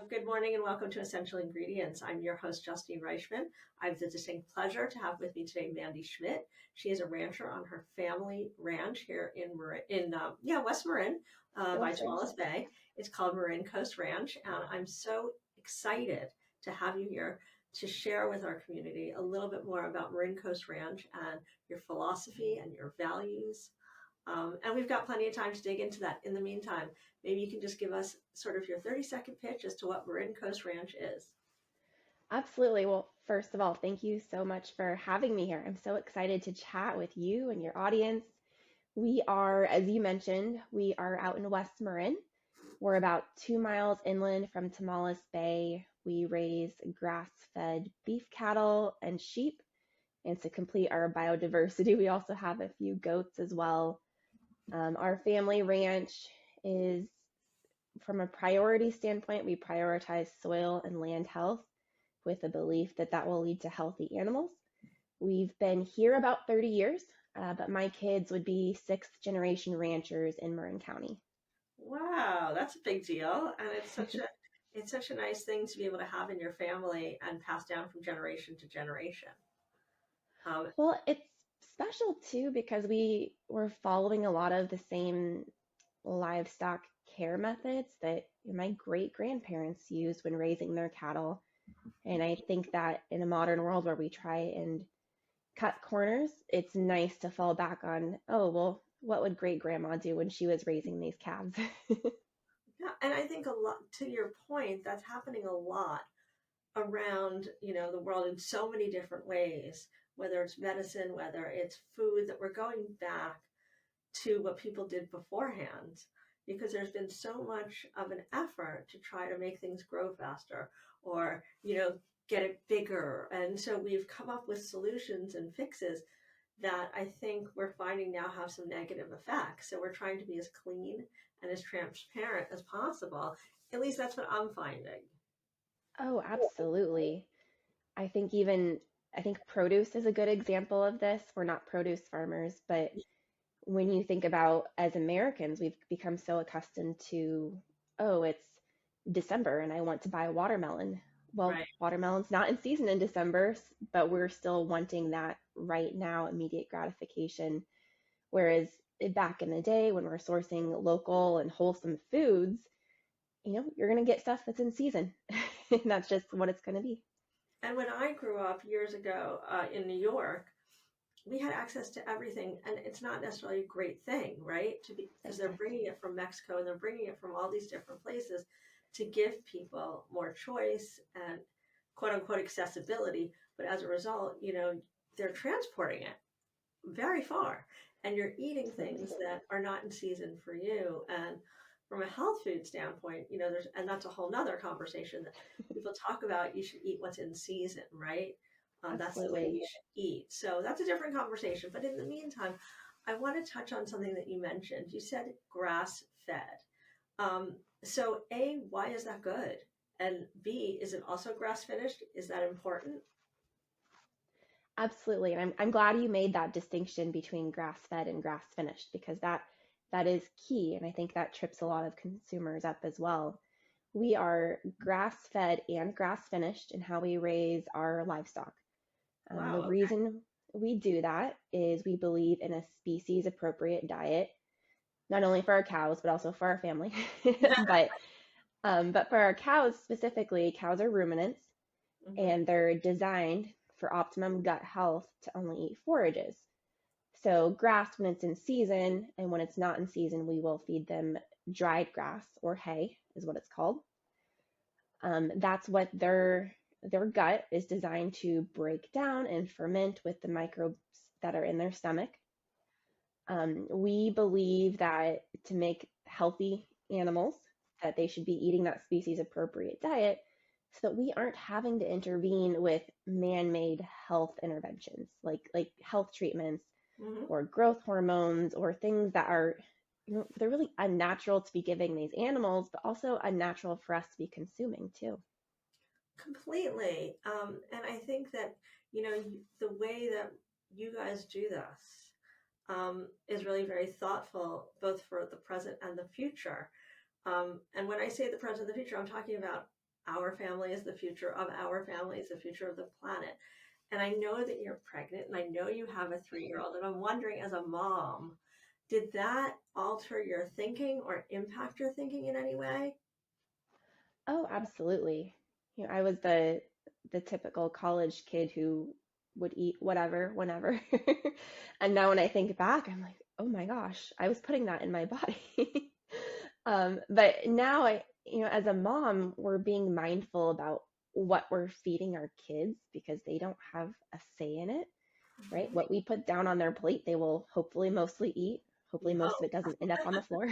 Good morning and welcome to Essential Ingredients. I'm your host, Justine Reichman. I have the distinct pleasure to have with me today Mandy Schmidt. She is a rancher on her family ranch here in West Marin by Tamales Bay. It's called Marin Coast Ranch, and I'm so excited to have you here to share with our community a little bit more about Marin Coast Ranch and your philosophy and your values. And we've got plenty of time to dig into that. In the meantime, maybe you can just give us sort of your 30-second pitch as to what Marin Coast Ranch is. Absolutely. Well, first of all, thank you so much for having me here. I'm so excited to chat with you and your audience. We are, as you mentioned, we are out in West Marin. We're about 2 miles inland from Tamales Bay. We raise grass-fed beef cattle and sheep. And to complete our biodiversity, we also have a few goats as well. Our family ranch is, from a priority standpoint, we prioritize soil and land health with the belief that that will lead to healthy animals. We've been here about 30 years, but my kids would be sixth generation ranchers in Marin County. Wow, that's a big deal. And it's such a nice thing to be able to have in your family and pass down from generation to generation. Well, it's special too because we were following a lot of the same livestock care methods that my great grandparents used when raising their cattle. And I think that in a modern world where we try and cut corners, it's nice to fall back on, oh, well, what would great grandma do when she was raising these calves? Yeah, and I think a lot to your point, that's happening a lot around, the world in so many different ways, whether it's medicine, whether it's food, that we're going back to what people did beforehand, because there's been so much of an effort to try to make things grow faster or, get it bigger. And so we've come up with solutions and fixes that I think we're finding now have some negative effects. So we're trying to be as clean and as transparent as possible. At least that's what I'm finding. Oh, absolutely. I think produce is a good example of this. We're not produce farmers, but when you think about as Americans, we've become so accustomed to, oh, it's December and I want to buy a watermelon. Well, Right. watermelon's not in season in December, but we're still wanting that right now immediate gratification. Whereas back in the day when we're sourcing local and wholesome foods, you're going to get stuff that's in season. And that's just what it's going to be. And when I grew up years ago in New York, we had access to everything, and it's not necessarily a great thing, right? Because they're bringing it from Mexico and they're bringing it from all these different places to give people more choice and quote unquote accessibility. But as a result, they're transporting it very far, and you're eating things that are not in season for you. And from a health food standpoint, and that's a whole nother conversation that people talk about. You should eat what's in season, right? That's the way Absolutely. you should eat. So that's a different conversation. But in the meantime, I want to touch on something that you mentioned. You said grass fed. So A, why is that good? And B, is it also grass finished? Is that important? Absolutely. And I'm glad you made that distinction between grass fed and grass finished because that is key. And I think that trips a lot of consumers up as well. We are grass fed and grass finished in how we raise our livestock. The Wow. reason we do that is we believe in a species appropriate diet, not only for our cows, but also for our family. but but for our cows specifically, cows are ruminants Hmm. and they're designed for optimum gut health to only eat forages. So grass when it's in season, and when it's not in season, we will feed them dried grass or hay, is what it's called. That's what their gut is designed to break down and ferment with the microbes that are in their stomach. We believe that to make healthy animals, that they should be eating that species appropriate diet so that we aren't having to intervene with man-made health interventions like health treatments Hmm. or growth hormones or things that are they're really unnatural to be giving these animals, but also unnatural for us to be consuming too. Completely. And I think that, the way that you guys do this is really very thoughtful, both for the present and the future. And when I say the present and the future, I'm talking about our family is the future of our family, is the future of the planet. And I know that you're pregnant and I know you have a 3-year old. And I'm wondering, as a mom, did that alter your thinking or impact your thinking in any way? Oh, absolutely. I was the typical college kid who would eat whatever, whenever. And now when I think back, I'm like, oh my gosh, I was putting that in my body. But now as a mom, we're being mindful about what we're feeding our kids because they don't have a say in it, right? Mhm. What we put down on their plate, they will hopefully mostly eat. Hopefully We most of hope. it doesn't end up on the floor.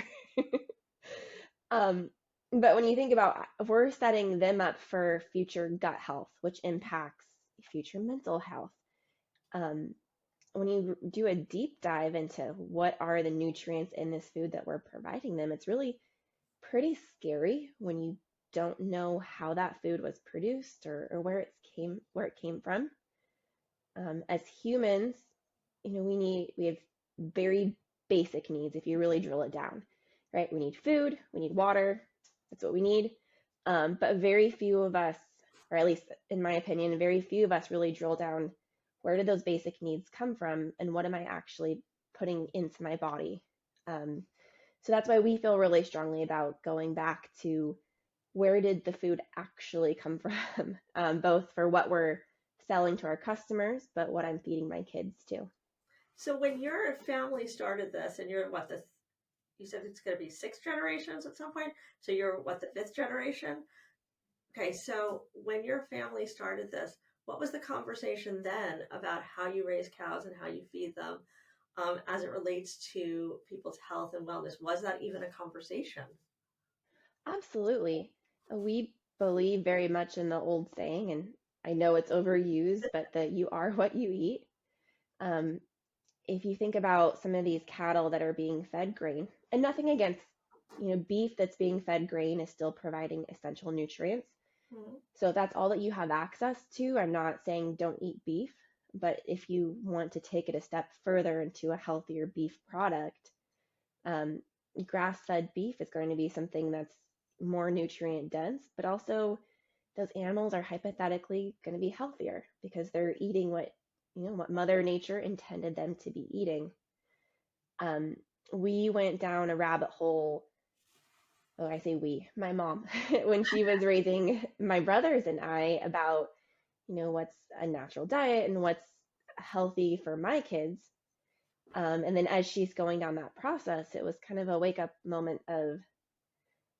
Um, but when you think about we're setting them up for future gut health, which impacts future mental health. Um, when you do a deep dive into what are the nutrients in this food that we're providing them, it's really pretty scary when you don't know how that food was produced or where it came from. As humans, we have very basic needs if you really drill it down, right? We need food, we need water, that's what we need. But very few of us, or at least in my opinion, very few of us really drill down where did those basic needs come from and what am I actually putting into my body. Um, so that's why we feel really strongly about going back to where did the food actually come from, both for what we're selling to our customers, but what I'm feeding my kids too. So when your family started this, and you're what the you said it's going to be 6 generations at some point. So you're what, the 5th generation? Okay, so when your family started this, what was the conversation then about how you raise cows and how you feed them, as it relates to people's health and wellness? Was that even a conversation? Absolutely. We believe very much in the old saying, and I know it's overused, but that you are what you eat. Um, if you think about some of these cattle that are being fed grain, and nothing against, beef that's being fed grain is still providing essential nutrients. Mhm. So if that's all that you have access to, I'm not saying don't eat beef, but if you want to take it a step further into a healthier beef product, um, grass-fed beef is going to be something that's more nutrient dense, but also those animals are hypothetically going to be healthier because they're eating what Mother Nature intended them to be eating. Um, we went down a rabbit hole. Oh, I say we, my mom, when she was raising my brothers and I about, what's a natural diet and what's healthy for my kids. And then as she's going down that process, it was kind of a wake up moment of,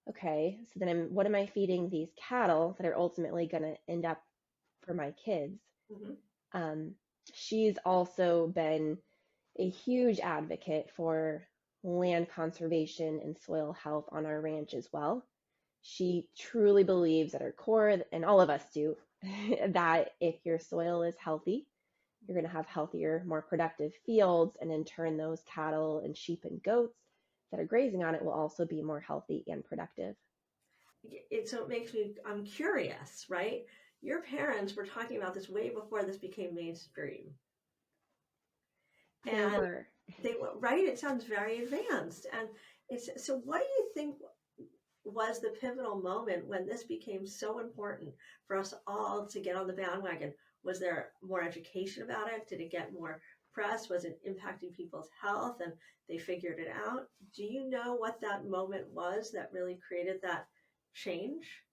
okay, so then what am I feeding these cattle that are ultimately going to end up for my kids? Mhm. Um, she's also been a huge advocate for land conservation and soil health on our ranch as well. She truly believes at her core, and all of us do, that if your soil is healthy, you're going to have healthier, more productive fields, and in turn, those cattle and sheep and goats that are grazing on it will also be more healthy and productive. So it makes me, I'm curious, right? Your parents were talking about this way before this became mainstream. They And were. they were right. It sounds very advanced. And it's so what do you think was the pivotal moment when this became so important for us all to get on the bandwagon? Was there more education about it? Did it get more press? Was it impacting people's health and they figured it out? Do you know what that moment was that really created that change?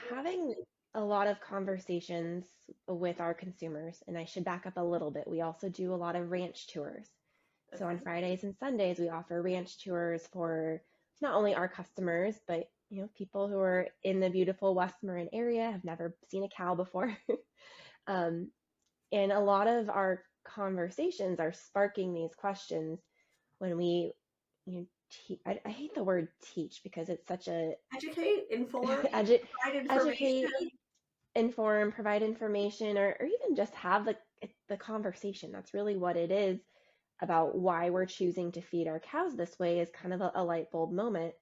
Having a lot of conversations with our consumers, and I should back up a little bit. We also do a lot of ranch tours. So on Okay. Fridays and Sundays, we offer ranch tours for not only our customers, but people who are in the beautiful West Marin area, have never seen a cow before. um, and a lot of our conversations are sparking these questions when we, I hate the word teach because it's such a Educate, inform, edu- provide educate, information. inform, provide information, or even just have the conversation. That's really what it is about why we're choosing to feed our cows this way is kind of a light bulb moment.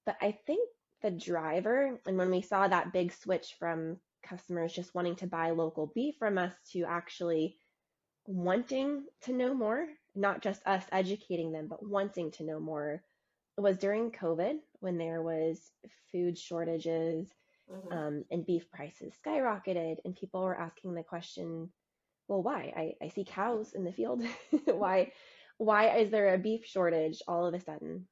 But I think the driver, and when we saw that big switch from customers just wanting to buy local beef from us to actually wanting to know more, not just us educating them, but wanting to know more, was during COVID when there was food shortages. Hmm. And beef prices skyrocketed, and people were asking the question, well, why? I see cows in the field. why why is there a beef shortage all of a sudden?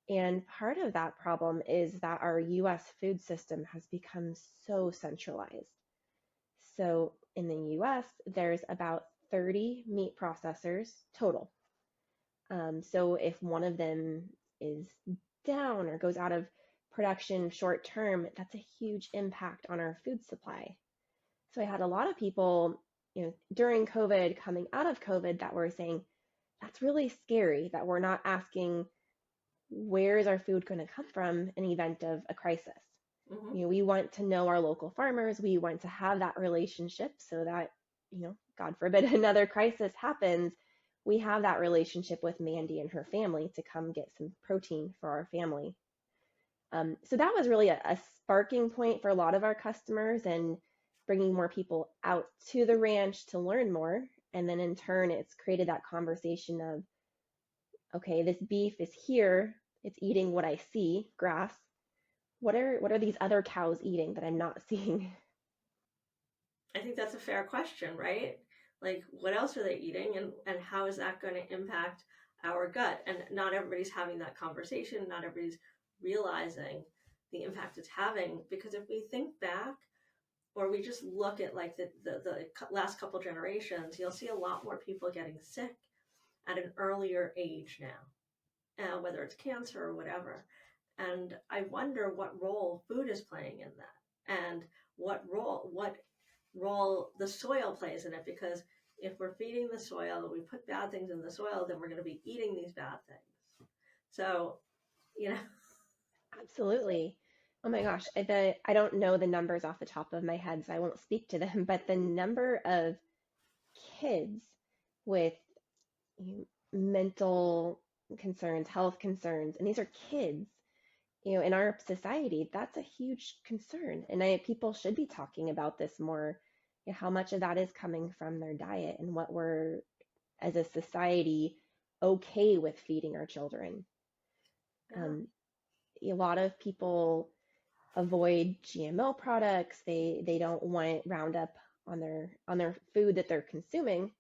And part of that problem is that our US food system has become so centralized. So in the US, there's about 30 meat processors total. So if one of them is down or goes out of production short term, that's a huge impact on our food supply. So I had a lot of people, during COVID, coming out of COVID, that were saying, that's really scary that we're not asking where is our food going to come from in event of a crisis. Hmm. We want to know our local farmers. We want to have that relationship so that, God forbid another crisis happens, we have that relationship with Mandy and her family to come get some protein for our family. So that was really a sparking point for a lot of our customers and bringing more people out to the ranch to learn more. And then in turn, it's created that conversation of, okay, this beef is here. It's eating what I see, grass. What are these other cows eating that I'm not seeing? I think that's a fair question, right? Like, what else are they eating, and how is that going to impact our gut? And not everybody's having that conversation. Not everybody's realizing the impact it's having. Because if we think back, or we just look at like the last couple generations, you'll see a lot more people getting sick at an earlier age now, whether it's cancer or whatever. And I wonder what role food is playing in that, and what role the soil plays in it. Because if we're feeding the soil, we put bad things in the soil, then we're going to be eating these bad things. So, you know, Absolutely. Oh my gosh, I don't know the numbers off the top of my head, so I won't speak to them, but the number of kids with mental concerns, health concerns, and these are kids, in our society, that's a huge concern. And people should be talking about this more, how much of that is coming from their diet and what we're, as a society, okay with feeding our children. yeah. Um, a lot of people avoid GMO products. They don't want Roundup on their food that they're consuming.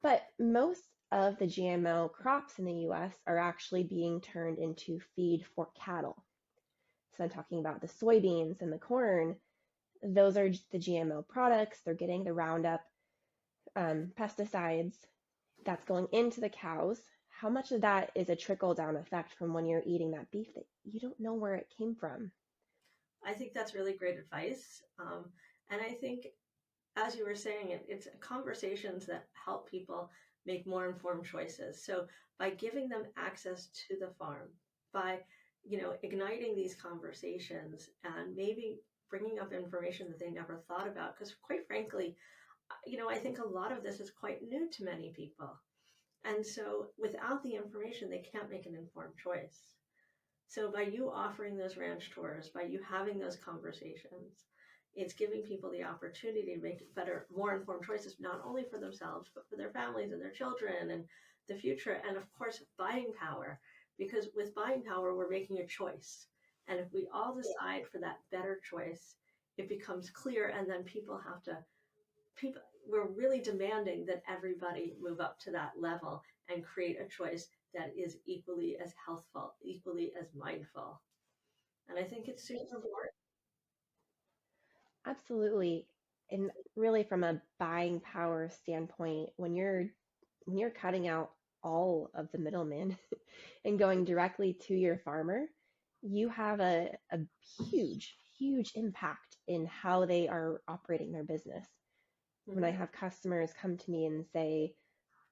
But most of the GMO crops in the US are actually being turned into feed for cattle. So I'm talking about the soybeans and the corn. Those are the GMO products. They're getting the Roundup pesticides that's going into the cows. How much of that is a trickle down effect from when you're eating that beef that you don't know where it came from? I think that's really great advice. And I think, as you were saying, it's conversations that help people make more informed choices. So by giving them access to the farm, by igniting these conversations, and maybe bringing up information that they never thought about, because quite frankly, I think a lot of this is quite new to many people. And so without the information, they can't make an informed choice. So by you offering those ranch tours, by you having those conversations, it's giving people the opportunity to make better, more informed choices, not only for themselves, but for their families and their children and the future. And of course, buying power, because with buying power, we're making a choice. And if we all decide for that better choice, it becomes clear. And then people, we're really demanding that everybody move up to that level and create a choice that is equally as healthful, equally as mindful. And I think it's super important. Absolutely. And really from a buying power standpoint, when you're cutting out all of the middlemen and going directly to your farmer, you have a huge, huge impact in how they are operating their business. When I Mm-hmm. have customers come to me and say,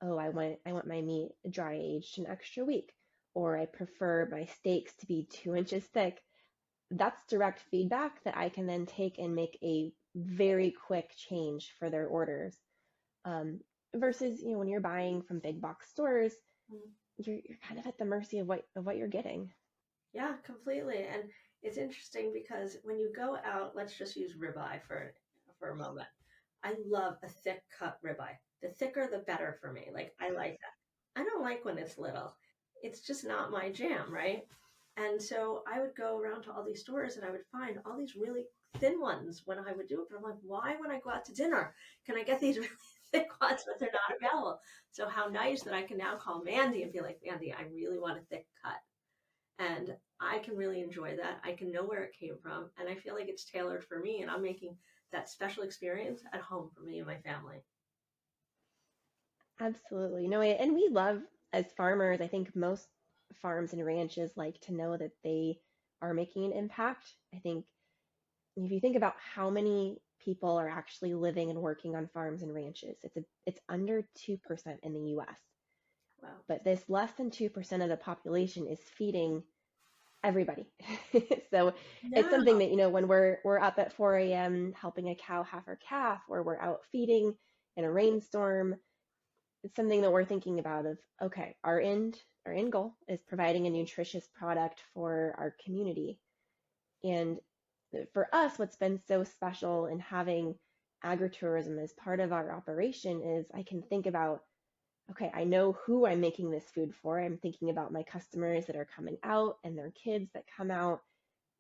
"Oh, I want my meat dry aged an extra week," or "I prefer my steaks to be 2 inches thick," that's direct feedback that I can then take and make a very quick change for their orders. Um, Versus, when you're buying from big box stores, you're kind of at the mercy of what you're getting. Yeah, completely. And it's interesting because when you go out, let's just use ribeye for a moment. I love a thick cut ribeye. The thicker, the better for me. Like I like that. I don't like when it's little. It's just not my jam, right? And so I would go around to all these stores and I would find all these really thin ones when I would do it. But I'm like, why, when I go out to dinner, can I get these really thick ones, but they're not available? So how nice that I can now call Mandy and be like, Mandy, I really want a thick cut. And I can really enjoy that. I can know where it came from. And I feel like it's tailored for me. And I'm making that special experience at home for me and my family. Absolutely. No, and we love as farmers, I think most farms and ranches like to know that they are making an impact. I think if you think about how many people are actually living and working on farms and ranches, it's under 2% in the US. Wow. But this less than 2% of the population is feeding everybody. So it's No. something that, when we're up at 4 a.m. helping a cow have her calf, or we're out feeding in a rainstorm, it's something that we're thinking about of, okay, our end goal is providing a nutritious product for our community. And for us, what's been so special in having agritourism as part of our operation is I can think about, okay, I know who I'm making this food for. I'm thinking about my customers that are coming out and their kids that come out.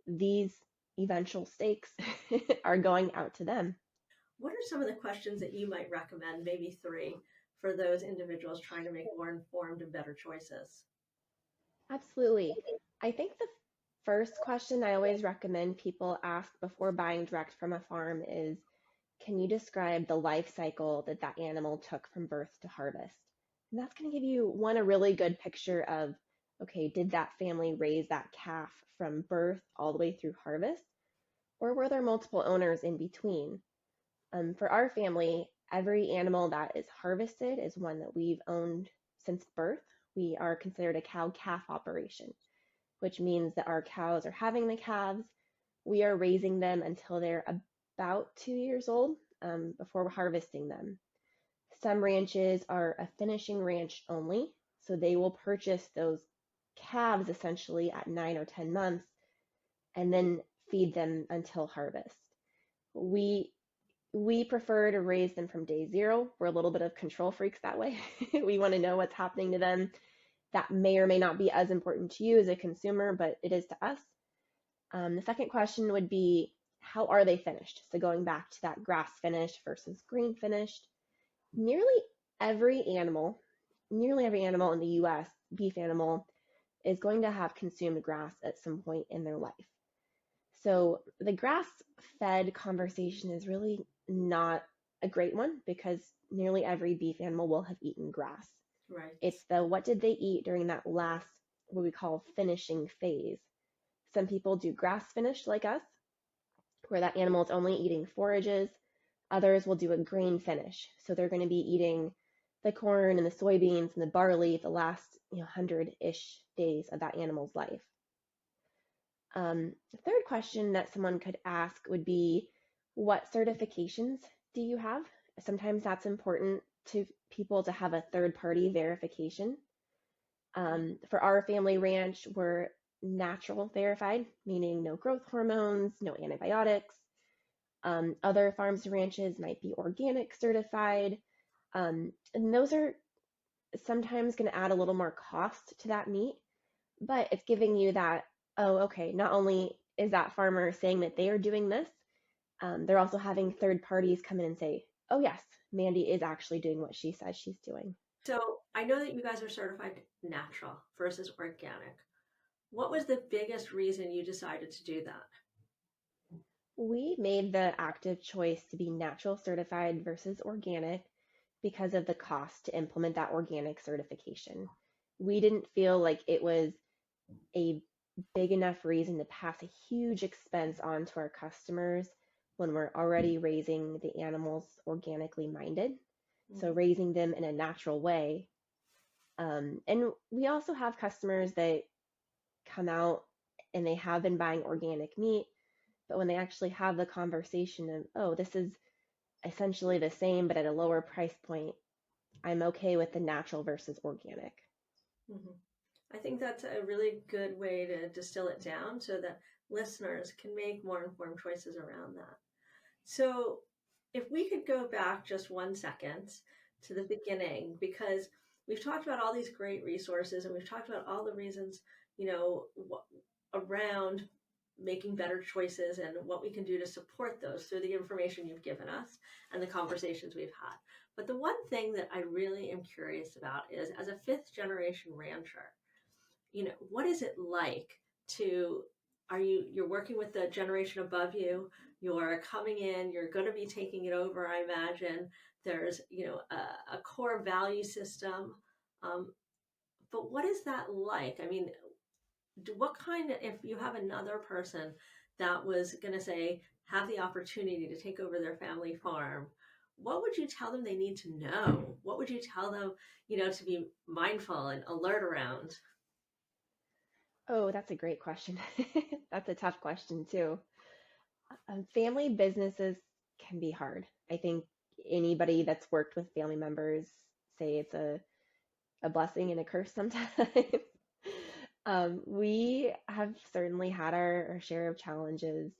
These eventual steaks are going out to them. What are some of the questions that you might recommend, maybe three, for those individuals trying to make more informed and better choices? Absolutely. I think the first question I always recommend people ask before buying direct from a farm is, can you describe the life cycle that that animal took from birth to harvest? And that's going to give you a really good picture of, okay, did that family raise that calf from birth all the way through harvest? Or were there multiple owners in between? For our family, every animal that is harvested is one that we've owned since birth. We are considered a cow calf operation, which means that our cows are having the calves. We are raising them until they're about 2 years old before we're harvesting them. Some ranches are a finishing ranch only, so they will purchase those calves essentially at 9 or 10 months and then feed them until harvest. We we prefer to raise them from day zero. We're a little bit of control freaks that way. We want to know what's happening to them. That may or may not be as important to you as a consumer, but it is to us. The second question would be, how are they finished? So going back to that grass finished versus green finished, nearly nearly every animal in the US, beef animal, is going to have consumed grass at some point in their life. So the grass fed conversation is really not a great one because nearly every beef animal will have eaten grass. Right. It's the what did they eat during that last, what we call finishing phase. Some people do grass finish like us, where that animal is only eating forages. Others will do a grain finish. So they're going to be eating the corn and the soybeans and the barley the last 100-ish days of that animal's life. The third question that someone could ask would be, what certifications do you have? Sometimes that's important to people to have a third party verification. For our family ranch, we're natural verified, meaning no growth hormones, no antibiotics. Other farms and ranches might be organic certified. And those are sometimes going to add a little more cost to that meat, but it's giving you that, oh, okay, not only is that farmer saying that they are doing this, they're also having third parties come in and say, oh, yes, Mandy is actually doing what she says she's doing. So I know that you guys are certified natural versus organic. What was the biggest reason you decided to do that? We made the active choice to be natural certified versus organic because of the cost to implement that organic certification. We didn't feel like it was a big enough reason to pass a huge expense on to our customers when we're already raising the animals organically minded. So Mm-hmm. raising them in a natural way. And we also have customers that come out and they have been buying organic meat, but when they actually have the conversation of, oh, this is essentially the same, but at a lower price point, I'm okay with the natural versus organic. Mm-hmm. I think that's a really good way to distill it down so that listeners can make more informed choices around that. So, if we could go back just 1 second to the beginning, because we've talked about all these great resources and we've talked about all the reasons around making better choices and what we can do to support those through the information you've given us and the conversations we've had. But the one thing that I really am curious about is, as a fifth generation rancher, what is it like to, you're working with the generation above you, you're coming in, you're going to be taking it over, I imagine. There's, a core value system. Um, but what is that like? I mean, what kind of, if you have another person that was going to say, have the opportunity to take over their family farm, what would you tell them they need to know? What would you tell them, to be mindful and alert around? Oh, that's a great question. That's a tough question too. Family businesses can be hard. I think anybody that's worked with family members say it's a blessing and a curse sometimes. We have certainly had our share of challenges,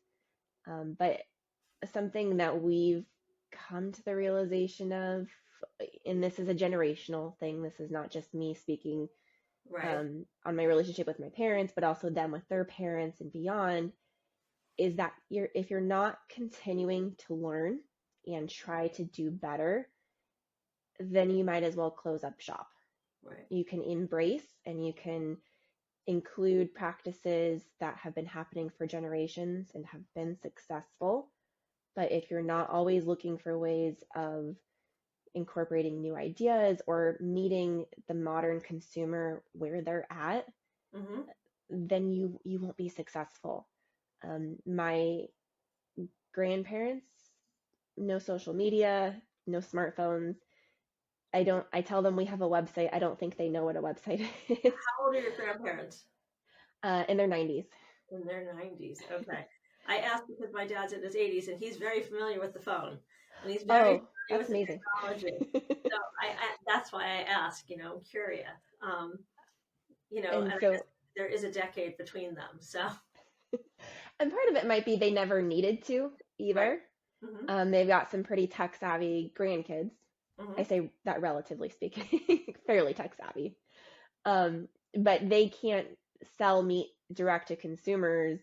but something that we've come to the realization of, and this is a generational thing, this is not just me speaking Right. on my relationship with my parents, but also them with their parents and beyond, is that if you're not continuing to learn and try to do better, then you might as well close up shop. Right. You can embrace and you can include practices that have been happening for generations and have been successful. But if you're not always looking for ways of incorporating new ideas or meeting the modern consumer where they're at, Mm-hmm. then you won't be successful. My grandparents, no social media, no smartphones. I tell them we have a website. I don't think they know what a website is. How old are your grandparents? In their 90s. In their 90s. Okay. I asked because my dad's in his 80s and he's very familiar with the phone and he's very Oh, familiar that's with the amazing. technology. So that's why I ask, I'm curious. And And I so, guess there is a decade between them. So, and part of it might be they never needed to right. either. Mm-hmm. They've got some pretty tech savvy grandkids. I Mm-hmm. say that relatively speaking, fairly tech savvy. Um, but they can't sell meat direct to consumers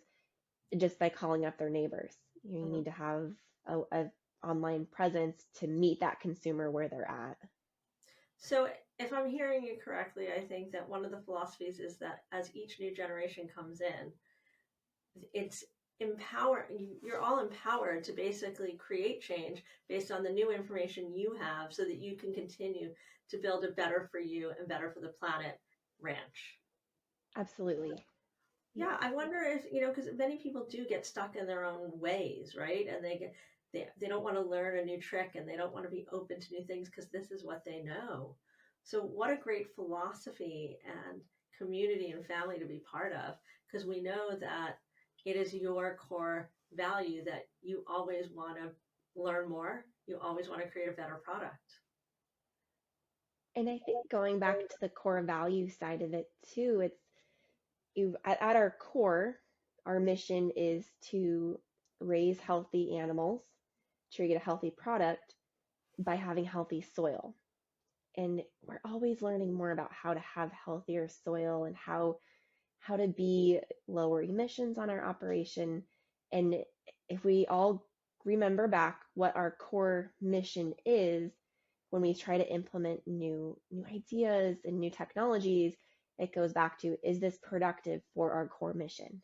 just by calling up their neighbors. You Mm-hmm. need to have a online presence to meet that consumer where they're at. So, if I'm hearing you correctly, I think that one of the philosophies is that as each new generation comes in, it's you're all empowered to basically create change based on the new information you have so that you can continue to build a better for you and better for the planet ranch. Absolutely. Yeah, Yes. I wonder if, because many people do get stuck in their own ways, right? And they don't want to learn a new trick and they don't want to be open to new things because this is what they know. So what a great philosophy and community and family to be part of, because we know that it is your core value that you always want to learn more. You always want to create a better product. And I think going back to the core value side of it too, it's at our core, our mission is to raise healthy animals, to get a healthy product by having healthy soil. And we're always learning more about how to have healthier soil and how to be lower emissions on our operation. And if we all remember back what our core mission is, when we try to implement new ideas and new technologies, it goes back to, is this productive for our core mission?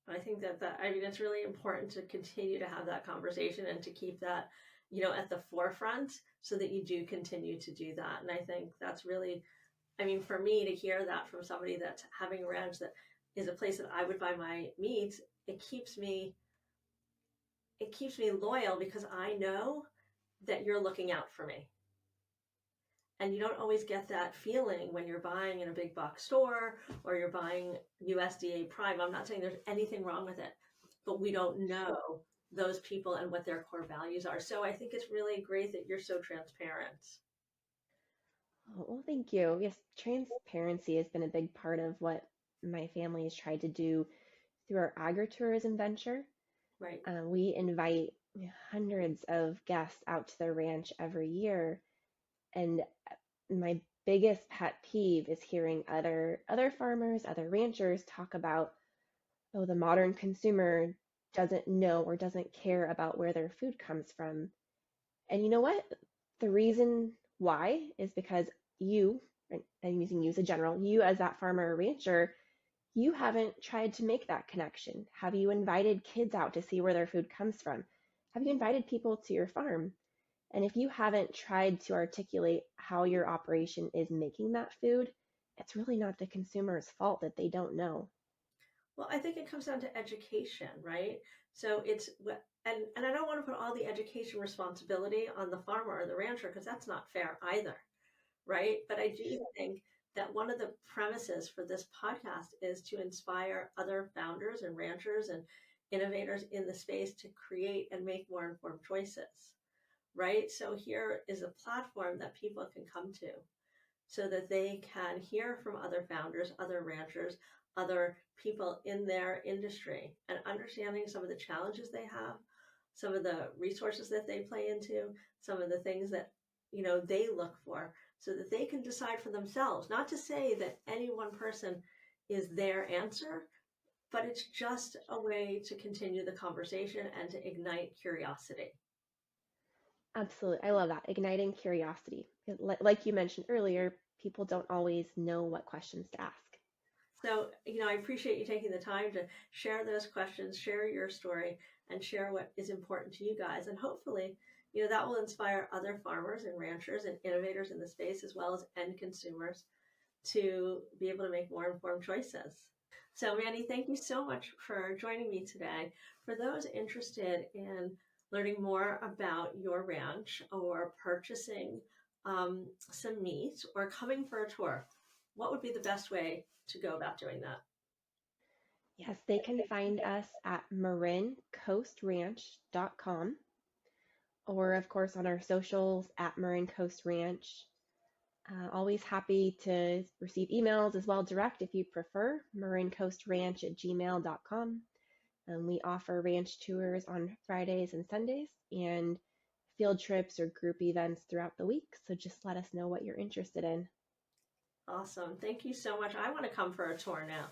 I think I mean, it's really important to continue to have that conversation and to keep that, at the forefront so that you do continue to do that. And I think that's really, I mean, for me to hear that from somebody that's having a ranch that is a place that I would buy my meat, it keeps me, it keeps me loyal because I know that you're looking out for me. And you don't always get that feeling when you're buying in a big box store or you're buying USDA Prime. I'm not saying there's anything wrong with it, but we don't Sure. know those people and what their core values are. So I think it's really great that you're so transparent. Oh, well, thank you. Yes, transparency has been a big part of what my family has tried to do through our agritourism venture. Right. We invite hundreds of guests out to the ranch every year, and my biggest pet peeve is hearing other farmers, other ranchers talk about, oh, the modern consumer doesn't know or doesn't care about where their food comes from. And you know what? The reason why is because you, and I'm using you as a general, you as that farmer or rancher, you haven't tried to make that connection. Have you invited kids out to see where their food comes from? Have you invited people to your farm? And if you haven't tried to articulate how your operation is making that food, it's really not the consumer's fault that they don't know. Well, I think it comes down to education, right? So and I don't want to put all the education responsibility on the farmer or the rancher because that's not fair either, right? But I do think that one of the premises for this podcast is to inspire other founders and ranchers and innovators in the space to create and make more informed choices, right? So here is a platform that people can come to so that they can hear from other founders, other ranchers, other people in their industry, and understanding some of the challenges they have, some of the resources that they play into, some of the things that they look for, so that they can decide for themselves. Not to say that any one person is their answer, but it's just a way to continue the conversation and to ignite curiosity. Absolutely. I love that. Igniting curiosity. Like you mentioned earlier, people don't always know what questions to ask. So, I appreciate you taking the time to share those questions, share your story, and share what is important to you guys. And hopefully, that will inspire other farmers and ranchers and innovators in the space, as well as end consumers, to be able to make more informed choices. So, Mandy, thank you so much for joining me today. For those interested in learning more about your ranch or purchasing some meat or coming for a tour, what would be the best way to go about doing that? Yes, they can find us at marincoastranch.com or, of course, on our socials at Marin Coast Ranch. Always happy to receive emails as well direct if you prefer, marincoastranch@gmail.com. We offer ranch tours on Fridays and Sundays and field trips or group events throughout the week. So just let us know what you're interested in. Awesome. Thank you so much. I want to come for a tour now.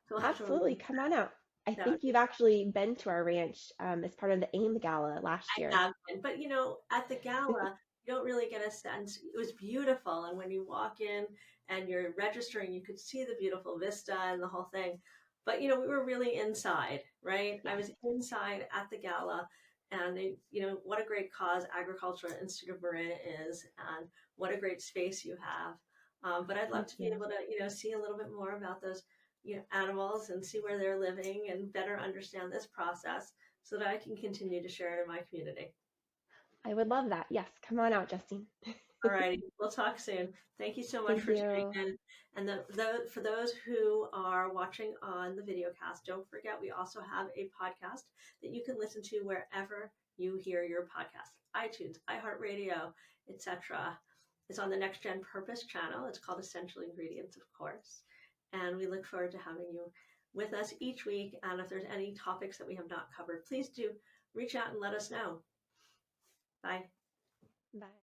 So we'll have to Absolutely. arrange Come on out. I that. think you've actually been to our ranch as part of the AIM Gala last I year. have been, but at the gala, you don't really get a sense. It was beautiful, and when you walk in and you're registering, you could see the beautiful vista and the whole thing. But we were really inside, right? I Yes. was inside at the gala, and what a great cause Agricultural Institute of Marin is, and what a great space you have. But I'd love Thank to be you. able to, see a little bit more about those, animals and see where they're living and better understand this process so that I can continue to share it in my community. I would love that. Yes. Come on out, Justine. All righty, we'll talk soon. Thank you so much Thank for tuning you. in. And for those who are watching on the video cast, don't forget we also have a podcast that you can listen to wherever you hear your podcast: iTunes, iHeartRadio, etc. It's on the Next Gen Purpose channel. It's called Essential Ingredients, of course. And we look forward to having you with us each week. And if there's any topics that we have not covered, please do reach out and let us know. Bye. Bye.